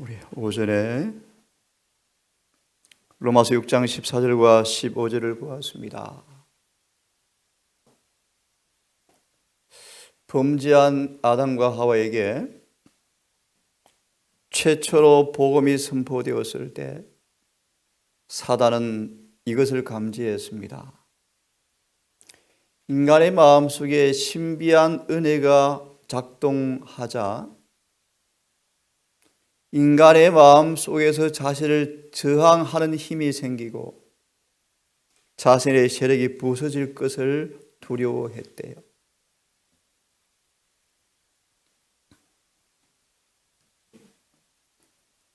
우리 오전에 로마서 6장 14절과 15절을 보았습니다. 범죄한 아담과 하와에게 최초로 복음이 선포되었을 때 사단은 이것을 감지했습니다. 인간의 마음속에 신비한 은혜가 작동하자 인간의 마음 속에서 자신을 저항하는 힘이 생기고 자신의 세력이 부서질 것을 두려워했대요.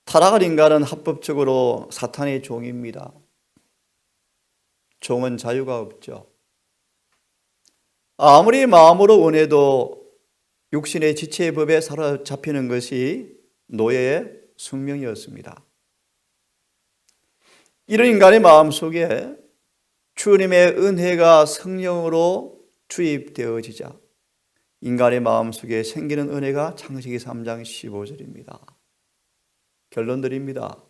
타락한 인간은 합법적으로 사탄의 종입니다. 종은 자유가 없죠. 아무리 마음으로 원해도 육신의 지체의 법에 사로잡히는 것이 노예의 숙명이었습니다. 이런 인간의 마음속에 주님의 은혜가 성령으로 주입되어지자 인간의 마음속에 생기는 은혜가 창세기 3장 15절입니다. 결론 드립니다.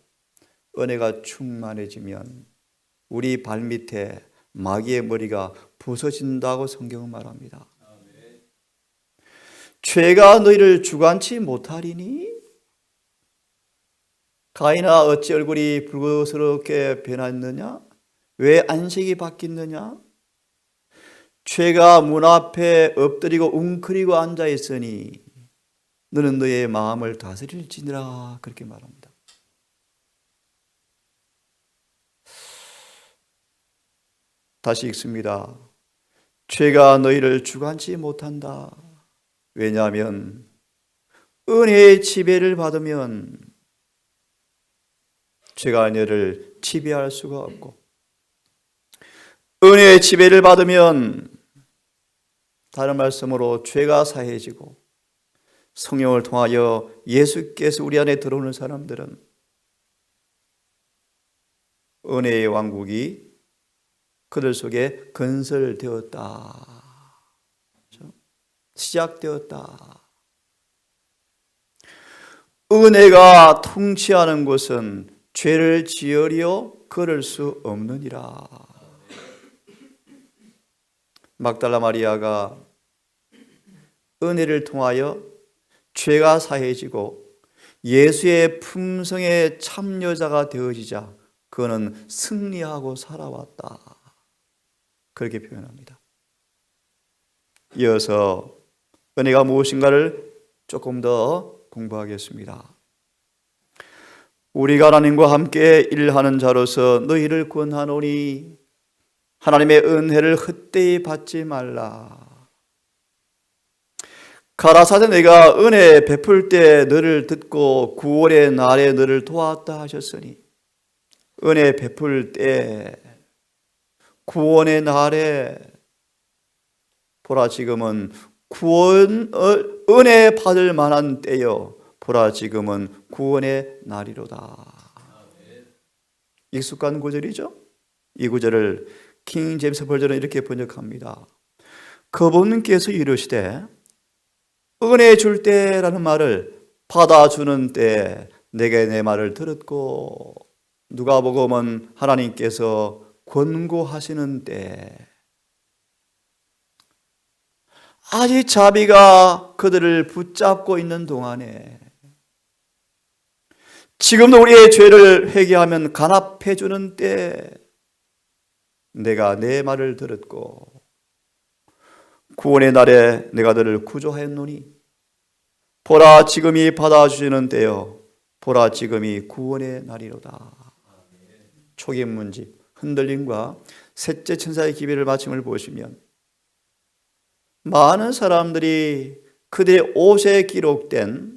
은혜가 충만해지면 우리 발밑에 마귀의 머리가 부서진다고 성경은 말합니다. 죄가 너희를 주관치 못하리니? 가인아 어찌 얼굴이 붉어스럽게 변했느냐? 왜 안색이 바뀌느냐? 죄가 문 앞에 엎드리고 웅크리고 앉아 있으니 너는 너의 마음을 다스릴지니라 그렇게 말합니다. 다시 읽습니다. 죄가 너희를 주관치 못한다. 왜냐하면 은혜의 지배를 받으면 죄가 너를 지배할 수가 없고 은혜의 지배를 받으면 다른 말씀으로 죄가 사해지고 성령을 통하여 예수께서 우리 안에 들어오는 사람들은 은혜의 왕국이 그들 속에 건설되었다. 시작되었다. 은혜가 통치하는 곳은 죄를 지으려 걸을 수 없느니라. 막달라 마리아가 은혜를 통하여 죄가 사해지고 예수의 품성의 참여자가 되어지자 그는 승리하고 살아왔다. 그렇게 표현합니다. 이어서 은혜가 무엇인가를 조금 더 공부하겠습니다. 우리가 하나님과 함께 일하는 자로서 너희를 권하노니 하나님의 은혜를 헛되이 받지 말라. 가라사대 내가 은혜 베풀 때 너를 듣고 구원의 날에 너를 도왔다 하셨으니 은혜 베풀 때 구원의 날에 보라 지금은 은혜 받을 만한 때요 보라 지금은 구원의 날이로다. 익숙한 구절이죠. 이 구절을 킹 제임스 버전은 이렇게 번역합니다. 그분께서 이르시되 은혜 줄 때라는 말을 받아주는 때 내게 내 말을 들었고 누가복음은 하나님께서 권고하시는 때 아직 자비가 그들을 붙잡고 있는 동안에 지금도 우리의 죄를 회개하면 간합해 주는 때 내가 내 말을 들었고 구원의 날에 내가 너를 구조하였노니 보라 지금이 받아주시는 때요 보라 지금이 구원의 날이로다. 초기문집 흔들림과 셋째 천사의 기별을 마침을 보시면 많은 사람들이 그들의 옷에 기록된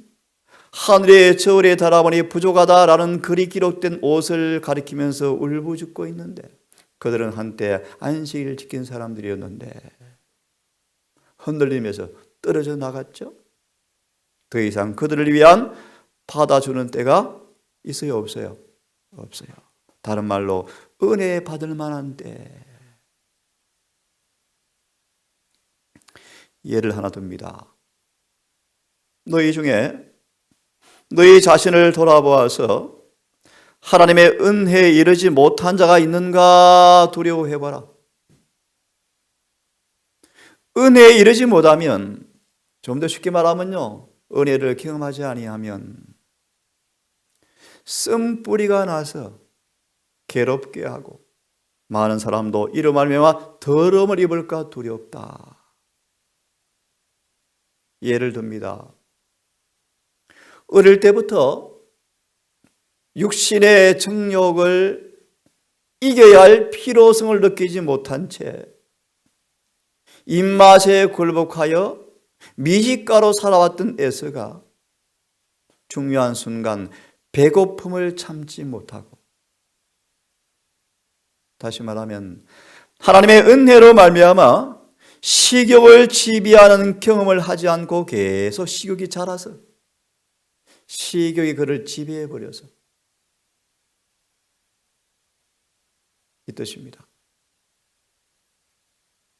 하늘의 저울에 달아보니 부족하다라는 글이 기록된 옷을 가리키면서 울부짖고 있는데 그들은 한때 안식일을 지킨 사람들이었는데 흔들리면서 떨어져 나갔죠. 더 이상 그들을 위한 받아주는 때가 있어요? 없어요? 없어요. 다른 말로 은혜 받을 만한 때. 예를 하나 듭니다. 너희 중에 너희 자신을 돌아보아서 하나님의 은혜에 이르지 못한 자가 있는가 두려워해봐라. 은혜에 이르지 못하면, 좀 더 쉽게 말하면요, 은혜를 경험하지 아니하면 쓴뿌리가 나서 괴롭게 하고 많은 사람도 이로 말미암아 더러움을 입을까 두렵다. 예를 듭니다. 어릴 때부터 육신의 정욕을 이겨야 할 필요성을 느끼지 못한 채 입맛에 굴복하여 미식가로 살아왔던 에서가 중요한 순간 배고픔을 참지 못하고, 다시 말하면 하나님의 은혜로 말미암아 식욕을 지배하는 경험을 하지 않고 계속 식욕이 자라서 식욕이 그를 지배해버려서 이 뜻입니다.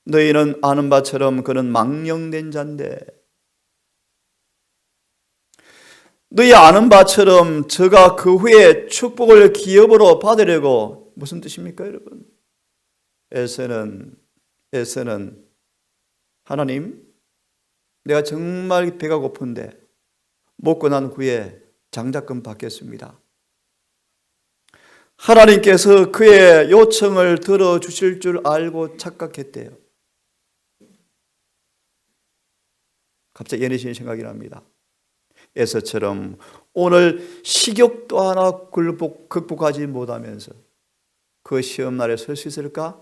너희는 아는 바처럼 그는 망령된 자인데, 너희 아는 바처럼 저가 그 후에 축복을 기업으로 받으려고, 무슨 뜻입니까 여러분? 에서는 하나님, 내가 정말 배가 고픈데 먹고 난 후에 장작금 받겠습니다. 하나님께서 그의 요청을 들어주실 줄 알고 착각했대요. 갑자기 예리신 생각이 납니다. 에서처럼 오늘 식욕도 하나 극복하지 못하면서 그 시험날에 설 수 있을까?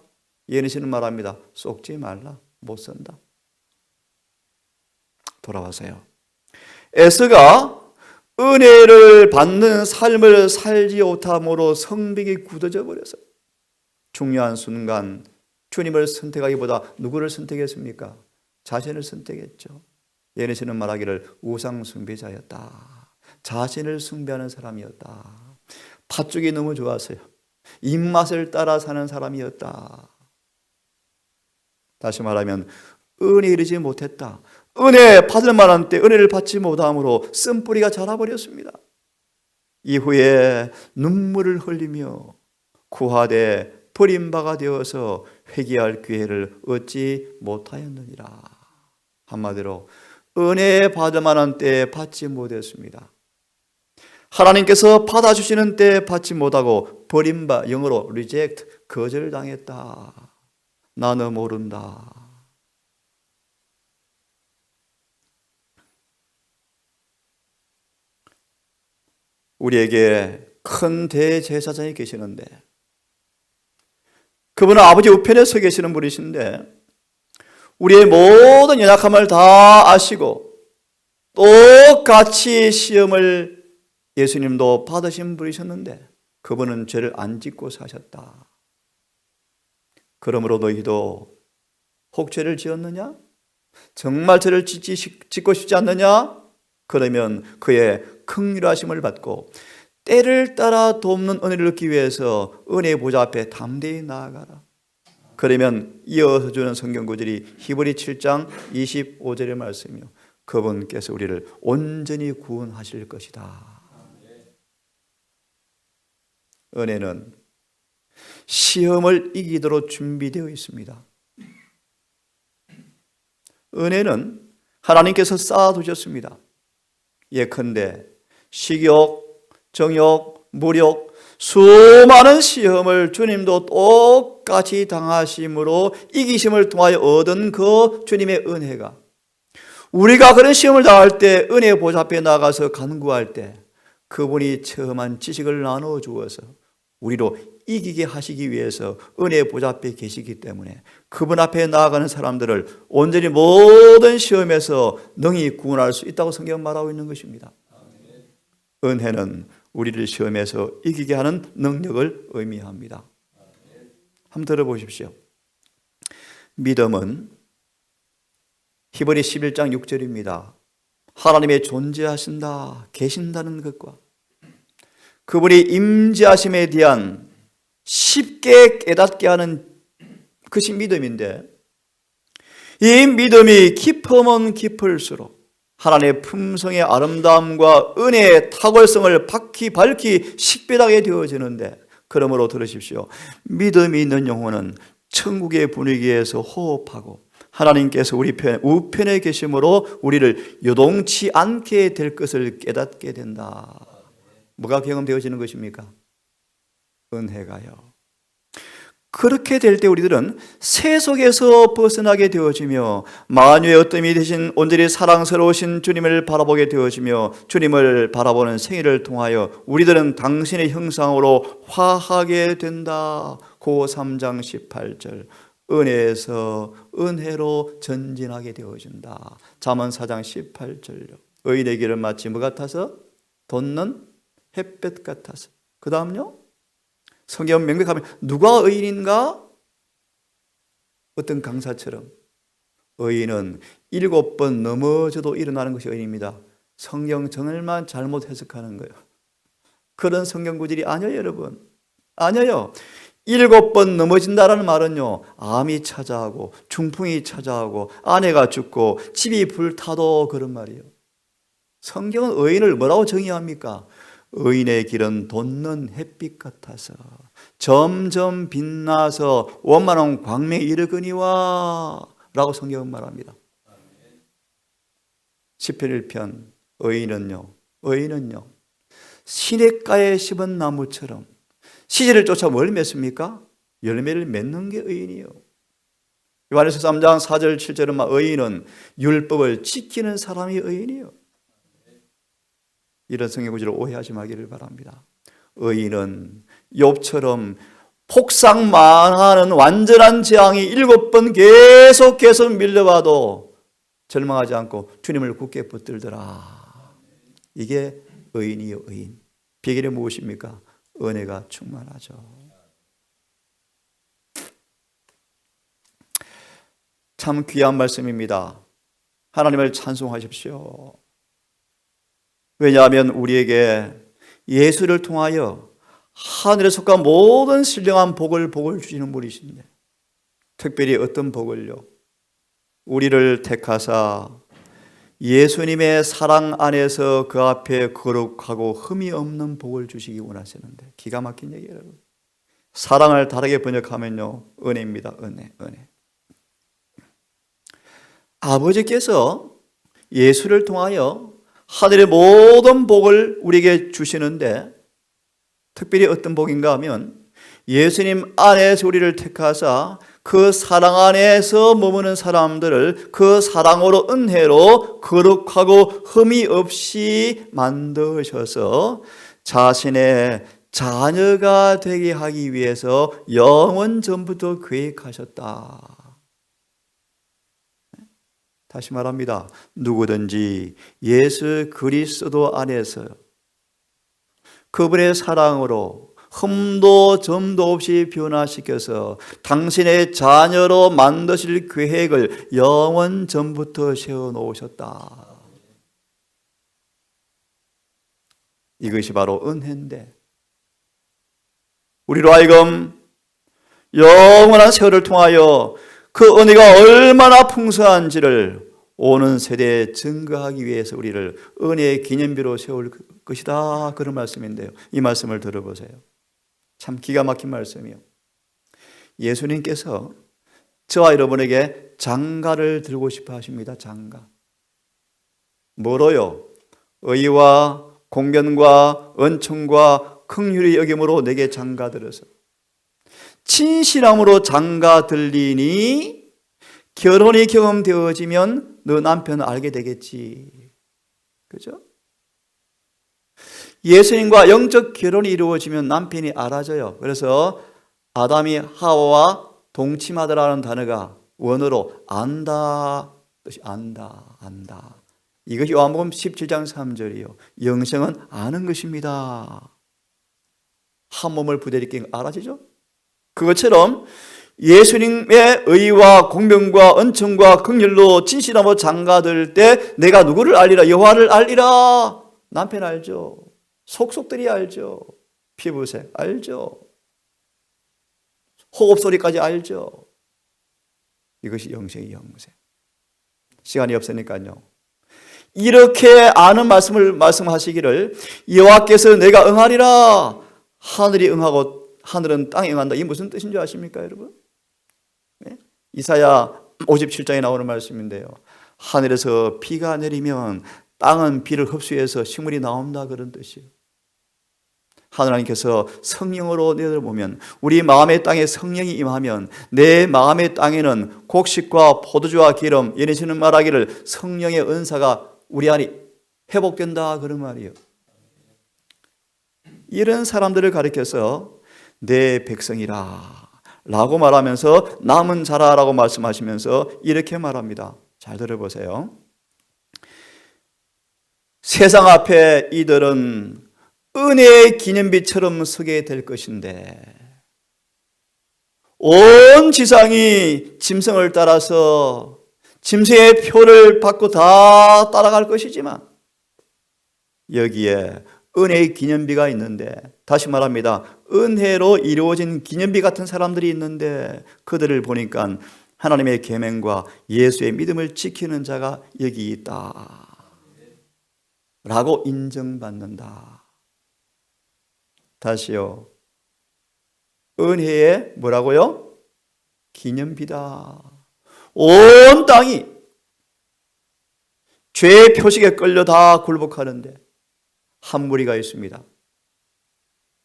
예리신은 말합니다. 속지 말라, 못 선다. 돌아와서요. 에서가 은혜를 받는 삶을 살지 못함으로 성벽이 굳어져 버려서 중요한 순간 주님을 선택하기보다 누구를 선택했습니까? 자신을 선택했죠. 예레시는 말하기를 우상 숭배자였다. 자신을 숭배하는 사람이었다. 팥죽이 너무 좋았어요. 입맛을 따라 사는 사람이었다. 다시 말하면 은혜에 이르지 못했다. 은혜 받을 만한 때 은혜를 받지 못함으로 쓴뿌리가 자라버렸습니다. 이후에 눈물을 흘리며 구하되 버림바가 되어서 회개할 기회를 얻지 못하였느니라. 한마디로 은혜 받을 만한 때 받지 못했습니다. 하나님께서 받아주시는 때 받지 못하고 버림바, 영어로 reject, 거절당했다. 나는 모른다. 우리에게 큰 대제사장이 계시는데, 그분은 아버지 우편에 서 계시는 분이신데 우리의 모든 연약함을 다 아시고 똑같이 시험을 예수님도 받으신 분이셨는데 그분은 죄를 안 짓고 사셨다. 그러므로 너희도 혹 죄를 지었느냐? 정말 죄를 짓고 싶지 않느냐? 그러면 그의 긍휼하심을 받고 때를 따라 돕는 은혜를 얻기 위해서 은혜의 보좌 앞에 담대히 나아가라. 그러면 이어서 주는 성경 구절이 히브리 7장 25절의 말씀이요, 그분께서 우리를 온전히 구원하실 것이다. 은혜는 시험을 이기도록 준비되어 있습니다. 은혜는 하나님께서 쌓아두셨습니다. 예컨대 식욕, 정욕, 무력, 수많은 시험을 주님도 똑같이 당하심으로 이기심을 통하여 얻은 그 주님의 은혜가 우리가 그런 시험을 당할 때 은혜의 보좌 앞에 나가서 간구할 때 그분이 체험한 지식을 나누어 주어서 우리로 이기게 하시기 위해서 은혜의 보좌 앞에 계시기 때문에 그분 앞에 나아가는 사람들을 온전히 모든 시험에서 능히 구원할 수 있다고 성경은 말하고 있는 것입니다. 은혜는 우리를 시험에서 이기게 하는 능력을 의미합니다. 한번 들어보십시오. 믿음은 히브리 11장 6절입니다. 하나님의 존재하신다, 계신다는 것과 그분이 임재하심에 대한 쉽게 깨닫게 하는 것이 믿음인데, 이 믿음이 깊으면 깊을수록 하나님의 품성의 아름다움과 은혜의 탁월성을 밝히 식별하게 되어지는데, 그러므로 들으십시오. 믿음이 있는 영혼은 천국의 분위기에서 호흡하고 하나님께서 우리 우편에 계심으로 우리를 요동치 않게 될 것을 깨닫게 된다. 뭐가 경험되어지는 것입니까? 은혜가요. 그렇게 될 때 우리들은 세속에서 벗어나게 되어지며 만유의 어뜸이 되신 온전히 사랑스러우신 주님을 바라보게 되어지며 주님을 바라보는 생애를 통하여 우리들은 당신의 형상으로 화하게 된다. 고 3장 18절. 은혜에서 은혜로 전진하게 되어진다. 잠언 4장 18절요. 의인의 길은 마치 뭐 같아서? 돋는 햇볕 같아서. 그 다음요, 성경 명백하면 누가 의인인가? 어떤 강사처럼 의인은 7번 넘어져도 일어나는 것이 의인입니다. 성경 정을만 잘못 해석하는 거예요. 그런 성경 구절이 아니에요, 여러분. 아니에요. 7번 넘어진다라는 말은요, 암이 찾아오고 중풍이 찾아오고 아내가 죽고 집이 불타도 그런 말이에요. 성경은 의인을 뭐라고 정의합니까? 의인의 길은 돋는 햇빛 같아서 점점 빛나서 원만한 광명에 이르거니와 라고 성경은 말합니다. 시편 1편 의인은요 시냇가에 심은 나무처럼 시절을 쫓아 뭘 맺습니까? 열매를 맺는 게 의인이요. 요한일서 3장 4절 7절은 의인은 율법을 지키는 사람이 의인이요. 이런 성경 구절을 오해하지 마기를 바랍니다. 의인은 욥처럼 폭삭만하는 완전한 재앙이 7번 계속 밀려와도 절망하지 않고 주님을 굳게 붙들더라. 이게 의인이요, 의인. 비결이 무엇입니까? 은혜가 충만하죠. 참 귀한 말씀입니다. 하나님을 찬송하십시오. 왜냐하면 우리에게 예수를 통하여 하늘에 속한 모든 신령한 복을 주시는 분이신데, 특별히 어떤 복을요? 우리를 택하사 예수님의 사랑 안에서 그 앞에 거룩하고 흠이 없는 복을 주시기 원하시는데, 기가 막힌 얘기예요, 여러분. 사랑을 다르게 번역하면요, 은혜입니다. 은혜. 아버지께서 예수를 통하여 하늘의 모든 복을 우리에게 주시는데, 특별히 어떤 복인가 하면 예수님 안에서 우리를 택하사 그 사랑 안에서 머무는 사람들을 그 사랑으로 은혜로 거룩하고 흠이 없이 만드셔서 자신의 자녀가 되게 하기 위해서 영원 전부터 계획하셨다. 다시 말합니다. 누구든지 예수 그리스도 안에서 그분의 사랑으로 흠도 점도 없이 변화시켜서 당신의 자녀로 만드실 계획을 영원 전부터 세워놓으셨다. 이것이 바로 은혜인데, 우리로 하여금 영원한 세월을 통하여 그 은혜가 얼마나 풍성한지를 오는 세대에 증거하기 위해서 우리를 은혜의 기념비로 세울 것이다. 그런 말씀인데요. 이 말씀을 들어보세요. 참 기가 막힌 말씀이요. 예수님께서 저와 여러분에게 장가를 들고 싶어 하십니다. 장가. 뭐로요? 의와 공견과 은총과 긍휼의 여김으로 내게 장가 들어서 진실함으로 장가 들리니 결혼이 경험되어지면 너 남편을 알게 되겠지. 그죠? 예수님과 영적 결혼이 이루어지면 남편이 알아져요. 그래서 아담이 하와와 동침하더라는 단어가 원어로 안다 뜻이 안다. 이것이 요한복음 17장 3절이요. 영생은 아는 것입니다. 한 몸을 부대리끼 알아지죠? 그것처럼 예수님의 의와 공명과 은총과 긍휼로 진실함으로 장가들 때 내가 누구를 알리라? 여호와를 알리라. 남편 알죠? 속속들이 알죠? 피부색 알죠? 호흡 소리까지 알죠? 이것이 영생이 영생. 시간이 없으니까요. 이렇게 아는 말씀을 말씀하시기를 여호와께서 내가 응하리라 하늘이 응하고 하늘은 땅에 응한다. 이게 무슨 뜻인 줄 아십니까 여러분? 네? 이사야 57장에 나오는 말씀인데요. 하늘에서 비가 내리면 땅은 비를 흡수해서 식물이 나온다 그런 뜻이에요. 하나님께서 성령으로 내려보면 우리 마음의 땅에 성령이 임하면 내 마음의 땅에는 곡식과 포도주와 기름 예레시는 말하기를 성령의 은사가 우리 안에 회복된다 그런 말이에요. 이런 사람들을 가리켜서 내 백성이라 라고 말하면서 남은 자라라고 말씀하시면서 이렇게 말합니다. 잘 들어보세요. 세상 앞에 이들은 은혜의 기념비처럼 서게 될 것인데 온 지상이 짐승을 따라서 짐승의 표를 받고 다 따라갈 것이지만 여기에 은혜의 기념비가 있는데 다시 말합니다. 은혜로 이루어진 기념비 같은 사람들이 있는데 그들을 보니까 하나님의 계명과 예수의 믿음을 지키는 자가 여기 있다 라고 인정받는다. 다시요. 은혜의 뭐라고요? 기념비다. 온 땅이 죄의 표식에 끌려 다 굴복하는데 한 무리가 있습니다.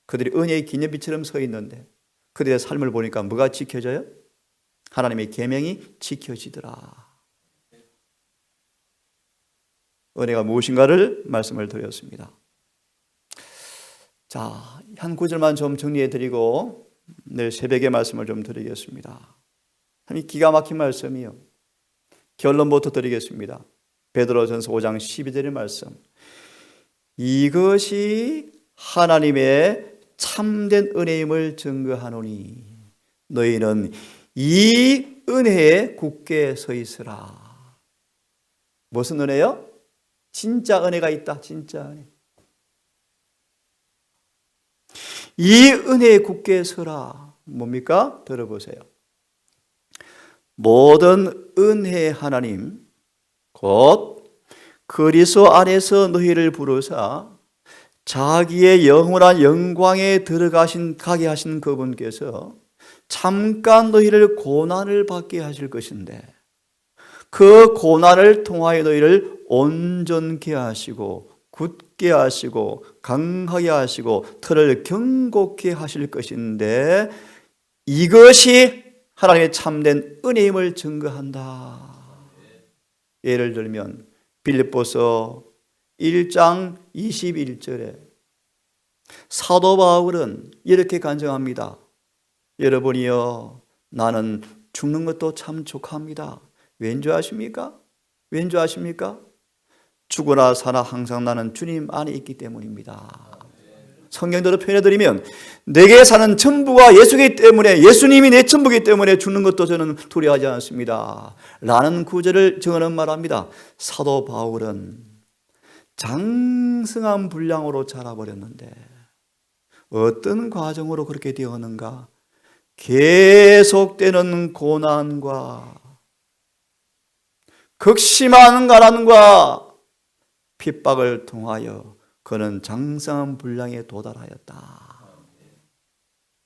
그들이 은혜의 기념비처럼 서 있는데 그들의 삶을 보니까 뭐가 지켜져요? 하나님의 계명이 지켜지더라. 은혜가 무엇인가를 말씀을 드렸습니다. 자, 한 구절만 좀 정리해 드리고 내일 새벽에 말씀을 좀 드리겠습니다. 참 기가 막힌 말씀이요. 결론부터 드리겠습니다. 베드로전서 5장 12절의 말씀. 이것이 하나님의 참된 은혜임을 증거하노니 너희는 이 은혜에 굳게 서 있으라. 무슨 은혜요? 진짜 은혜가 있다. 진짜 은혜. 이 은혜에 굳게 서라. 뭡니까? 들어보세요. 모든 은혜의 하나님 곧 그리스도 안에서 너희를 부르사 자기의 영원한 영광에 가게 하신 그분께서 잠깐 너희를 고난을 받게 하실 것인데 그 고난을 통하여 너희를 온전케 하시고 굳게 하시고 강하게 하시고 틀을 견고케 하실 것인데 이것이 하나님의 참된 은혜임을 증거한다. 예를 들면 빌립보서 1장 21절에 사도 바울은 이렇게 간증합니다. 여러분이여 나는 죽는 것도 참 족합니다. 왠지 아십니까? 왠지 아십니까? 죽으나 사나 항상 나는 주님 안에 있기 때문입니다. 성경대로 표현해드리면 내게 사는 전부가 예수이기 때문에 예수님이 내 전부이기 때문에 죽는 것도 저는 두려워하지 않습니다. 라는 구절을 정하는 말합니다. 사도 바울은 장성한 분량으로 자라버렸는데 어떤 과정으로 그렇게 되었는가? 계속되는 고난과 극심한 가난과 핍박을 통하여 그는 장성한 분량에 도달하였다.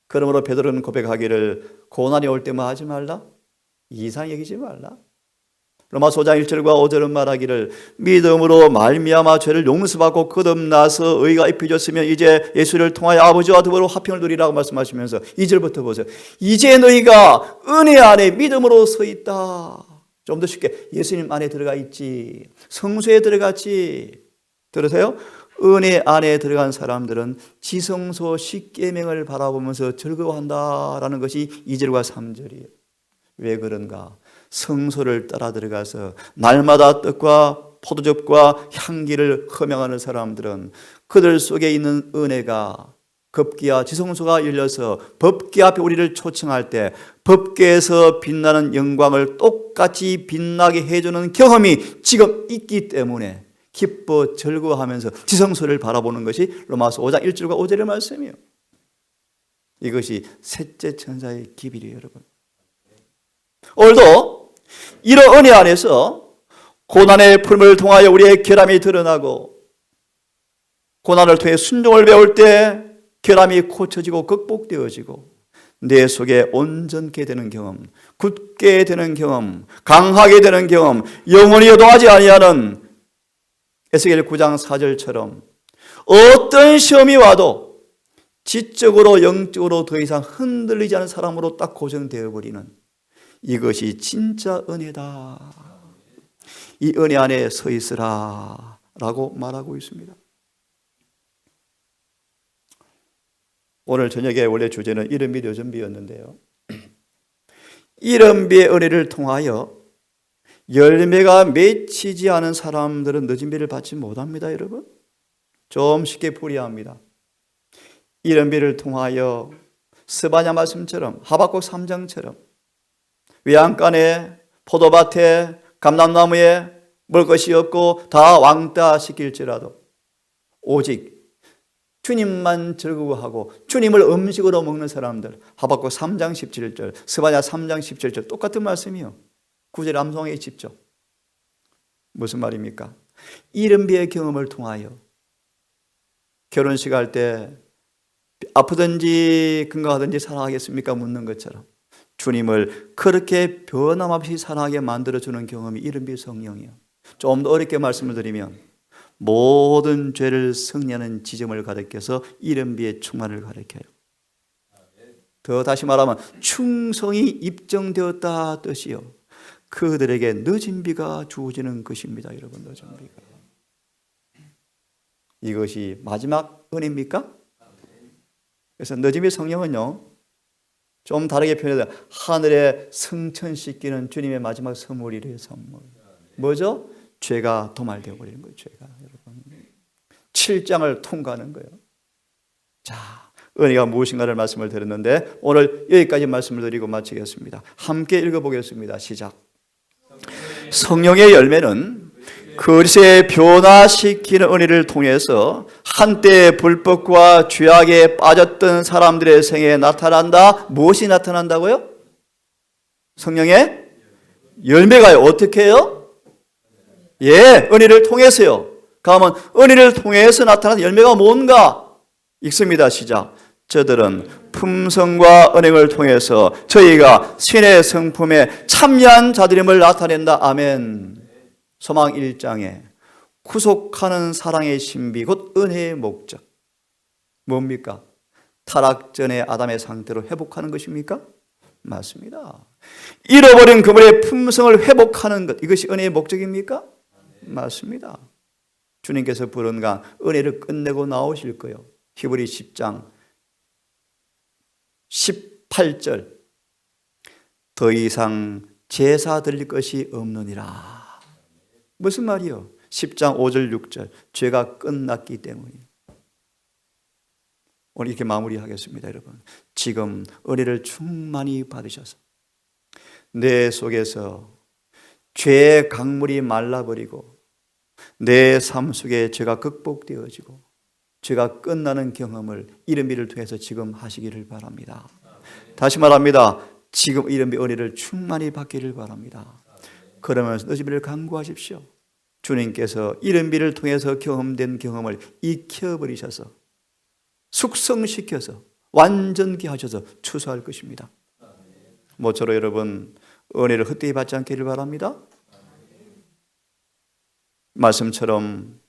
그러므로 베드로는 고백하기를 고난이 올 때만 하지 말라. 이상 여기지 말라. 로마서 5장 1절과 5절은 말하기를 믿음으로 말미암아 죄를 용서받고 거듭나서 의가 입혀졌으면 이제 예수를 통하여 아버지와 더불어 화평을 누리라고 말씀하시면서 2절부터 보세요. 이제 너희가 은혜 안에 믿음으로 서 있다. 좀 더 쉽게 예수님 안에 들어가 있지. 성소에 들어갔지. 들으세요? 은혜 안에 들어간 사람들은 지성소 십계명을 바라보면서 즐거워한다라는 것이 2절과 3절이에요. 왜 그런가? 성소를 따라 들어가서 날마다 떡과 포도즙과 향기를 흠양하는 사람들은 그들 속에 있는 은혜가 법궤와 지성소가 열려서 법궤 앞에 우리를 초청할 때 법궤에서 빛나는 영광을 똑같이 빛나게 해주는 경험이 지금 있기 때문에 기뻐 즐거워하면서 지성소를 바라보는 것이 로마서 5장 1절과 5절의 말씀이에요. 이것이 셋째 천사의 기별이에요, 여러분. 오늘도 이런 은혜 안에서 고난의 품을 통하여 우리의 결함이 드러나고, 고난을 통해 순종을 배울 때 결함이 고쳐지고 극복되어지고, 내 속에 온전케 되는 경험, 굳게 되는 경험, 강하게 되는 경험, 영원히 여동하지 아니하는 에스겔 9장 4절처럼 어떤 시험이 와도 지적으로 영적으로 더 이상 흔들리지 않은 사람으로 딱 고정되어 버리는, 이것이 진짜 은혜다. 이 은혜 안에 서 있으라 라고 말하고 있습니다. 오늘 저녁에 원래 주제는 이른비 여전비였는데요, 이른비의 은혜를 통하여 열매가 맺히지 않은 사람들은 늦은 비를 받지 못합니다. 여러분, 좀 쉽게 풀이합니다. 이른비를 통하여 스바냐 말씀처럼, 하박국 3장처럼 외양간에 포도밭에 감람나무에 먹을 것이 없고 다 왕따 시킬지라도 오직 주님만 즐거워하고 주님을 음식으로 먹는 사람들, 하박국 3장 17절, 스바냐 3장 17절 똑같은 말씀이요. 구절 암송해 집죠. 무슨 말입니까? 이른비의 경험을 통하여 결혼식 할 때 아프든지 건강하든지 사랑하겠습니까? 묻는 것처럼 주님을 그렇게 변함없이 사랑하게 만들어주는 경험이 이른비 성령이요. 좀 더 어렵게 말씀을 드리면 모든 죄를 승리하는 지점을 가리켜서 이른비의 충만을 가리켜요. 더 다시 말하면 충성이 입증되었다 뜻이요, 그들에게 늦은 비가 주어지는 것입니다. 여러분, 늦은 비가. 이것이 마지막 은혜입니까? 그래서 늦은 비 성령은요, 좀 다르게 표현해서 하늘에 승천시키는 주님의 마지막 선물이래요. 선물. 뭐죠? 죄가 도말되어 버리는 거예요. 죄가, 여러분, 7장을 통과하는 거예요. 자, 은혜가 무엇인가를 말씀을 드렸는데 오늘 여기까지 말씀을 드리고 마치겠습니다. 함께 읽어보겠습니다. 시작. 성령의 열매는 그리스도의 변화시키는 은혜를 통해서 한때 불법과 죄악에 빠졌던 사람들의 생애에 나타난다. 무엇이 나타난다고요? 성령의 열매가요. 어떻게 해요? 예, 은혜를 통해서요. 그러면 은혜를 통해서 나타나는 열매가 뭔가? 읽습니다. 시작. 저들은 품성과 은행을 통해서 저희가 신의 성품에 참여한 자들임을 나타낸다. 아멘. 소망 1장에 구속하는 사랑의 신비, 곧 은혜의 목적 뭡니까? 타락 전의 아담의 상태로 회복하는 것입니까? 맞습니다. 잃어버린 그물의 품성을 회복하는 것, 이것이 은혜의 목적입니까? 맞습니다. 주님께서 부른가 은혜를 끝내고 나오실 거예요. 히브리 10장 18절, 더 이상 제사 드릴 것이 없느니라. 무슨 말이요? 10장 5절 6절, 죄가 끝났기 때문이에요. 오늘 이렇게 마무리하겠습니다. 여러분, 지금 은혜를 충만히 받으셔서 내 속에서 죄의 강물이 말라버리고 내 삶 속에 죄가 극복되어지고 죄가 끝나는 경험을 이른비를 통해서 지금 하시기를 바랍니다. 다시 말합니다. 지금 이른비 은혜를 충만히 받기를 바랍니다. 그러면서 늦은 비를 간구하십시오. 주님께서 이른비를 통해서 경험된 경험을 익혀버리셔서 숙성시켜서 완전케 하셔서 추수할 것입니다. 모쪼록 여러분 은혜를 헛되이 받지 않기를 바랍니다. 말씀처럼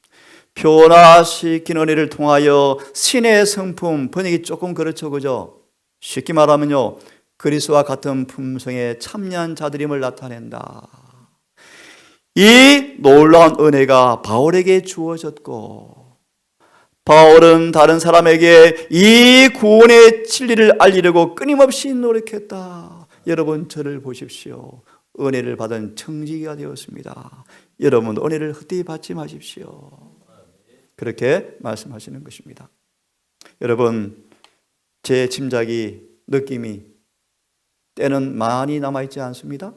변화시킨 은혜를 통하여 신의 성품, 번역이 조금 그렇죠, 그죠? 쉽게 말하면요, 그리스도와 같은 품성에 참여한 자들임을 나타낸다. 이 놀라운 은혜가 바울에게 주어졌고, 바울은 다른 사람에게 이 구원의 진리를 알리려고 끊임없이 노력했다. 여러분, 저를 보십시오. 은혜를 받은 청지기가 되었습니다. 여러분, 은혜를 헛되이 받지 마십시오. 그렇게 말씀하시는 것입니다. 여러분, 제 짐작이, 느낌이 때는 많이 남아있지 않습니다.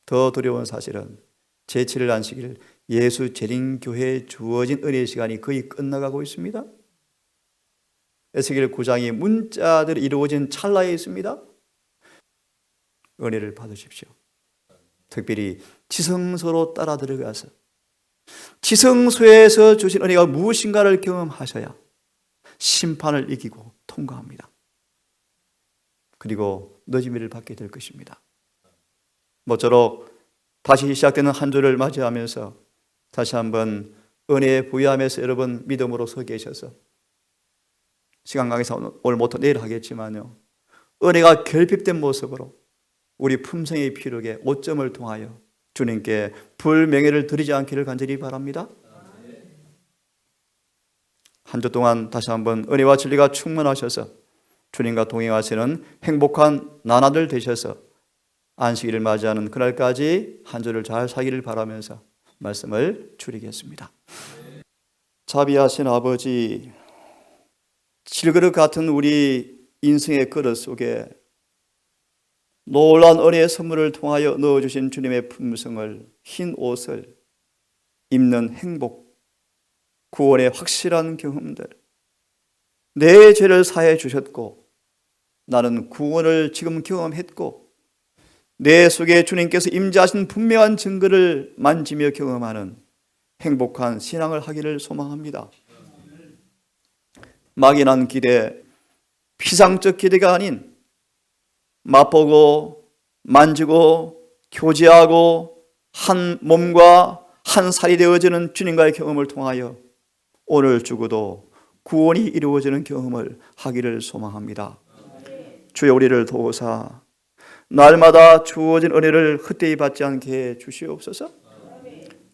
더 두려운 사실은 제7일 안식일 예수 재림교회에 주어진 은혜의 시간이 거의 끝나가고 있습니다. 에스겔 9장이 문자들이 이루어진 찰나에 있습니다. 은혜를 받으십시오. 특별히 지성소로 따라 들어가서 지성소에서 주신 은혜가 무엇인가를 경험하셔야 심판을 이기고 통과합니다. 그리고 너지미를 받게 될 것입니다. 모쪼록 다시 시작되는 한 주를 맞이하면서 다시 한번 은혜의 부여함에서 여러분 믿음으로 서 계셔서 시간 관계상 오늘 못해 내일 하겠지만요, 은혜가 결핍된 모습으로 우리 품성의 피력에 오점을 통하여 주님께 불명예를 드리지 않기를 간절히 바랍니다. 한 주 동안 다시 한번 은혜와 진리가 충만하셔서 주님과 동행하시는 행복한 나날들 되셔서 안식일을 맞이하는 그날까지 한 주를 잘 살기를 바라면서 말씀을 줄이겠습니다. 자비하신 아버지, 질그릇 같은 우리 인생의 그릇 속에 놀라운 은혜의 선물을 통하여 넣어주신 주님의 품성을, 흰 옷을 입는 행복, 구원의 확실한 경험들, 내 죄를 사해 주셨고 나는 구원을 지금 경험했고 내 속에 주님께서 임재하신 분명한 증거를 만지며 경험하는 행복한 신앙을 하기를 소망합니다. 막연한 기대, 피상적 기대가 아닌 맛보고 만지고 교제하고 한 몸과 한 살이 되어지는 주님과의 경험을 통하여 오늘 주고도 구원이 이루어지는 경험을 하기를 소망합니다. 주여 우리를 도우사 날마다 주어진 은혜를 헛되이 받지 않게 해 주시옵소서.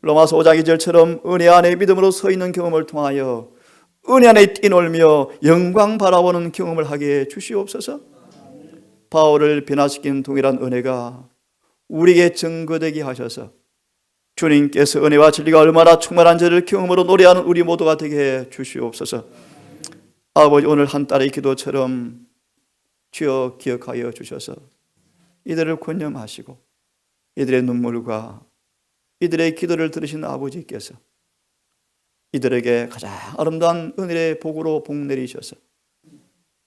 로마서 5장 2절처럼 은혜 안에 믿음으로 서 있는 경험을 통하여 은혜 안에 뛰놀며 영광 바라보는 경험을 하게 해 주시옵소서. 바울을 변화시키는 동일한 은혜가 우리에게 증거되게 하셔서 주님께서 은혜와 진리가 얼마나 충만한지를 경험으로 노래하는 우리 모두가 되게 해 주시옵소서. 아버지, 오늘 한 딸의 기도처럼 주여 기억하여 주셔서 이들을 권념하시고 이들의 눈물과 이들의 기도를 들으신 아버지께서 이들에게 가장 아름다운 은혜의 복으로 복 내리셔서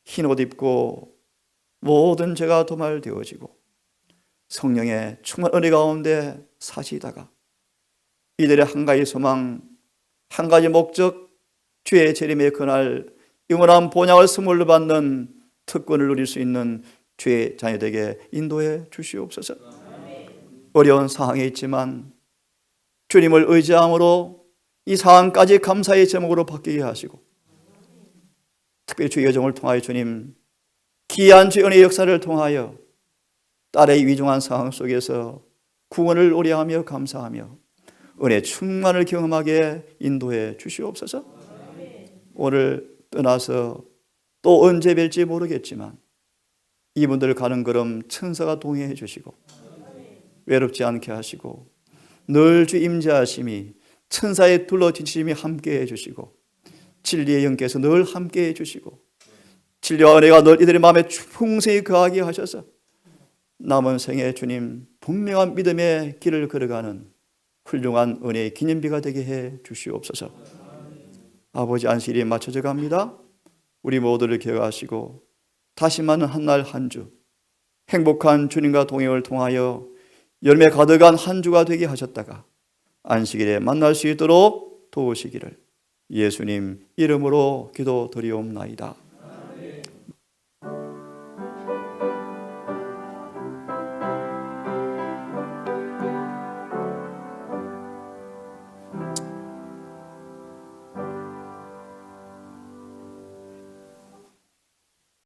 흰옷 입고 모든 죄가 도말되어지고 성령의 충만 은혜 가운데 사시다가 이들의 한 가지 소망, 한 가지 목적, 주의 재림의 그날 영원한 본향을 선물로 받는 특권을 누릴 수 있는 주의 자녀에게 인도해 주시옵소서. 어려운 상황에 있지만 주님을 의지함으로 이 상황까지 감사의 제목으로 바뀌게 하시고 특별히 주의 여정을 통하여 주님 귀한 주의 은혜의 역사를 통하여 딸의 위중한 상황 속에서 구원을 노래하며 감사하며 은혜 충만을 경험하게 인도해 주시옵소서. 오늘 떠나서 또 언제 뵐지 모르겠지만 이분들 가는 걸음 천사가 동행해 주시고 외롭지 않게 하시고 늘 주 임재하심이 천사의 둘러지심이 함께해 주시고 진리의 영께서 늘 함께해 주시고 진리와 은혜가 늘 이들의 마음에 풍성히 거하게 하셔서 남은 생에 주님 분명한 믿음의 길을 걸어가는 훌륭한 은혜의 기념비가 되게 해 주시옵소서. 아버지, 안식일이 맞춰져 갑니다. 우리 모두를 기억하시고 다시 만난 한날 한 주 행복한 주님과 동행을 통하여 열매 가득한 한 주가 되게 하셨다가 안식일에 만날 수 있도록 도우시기를 예수님 이름으로 기도드리옵나이다.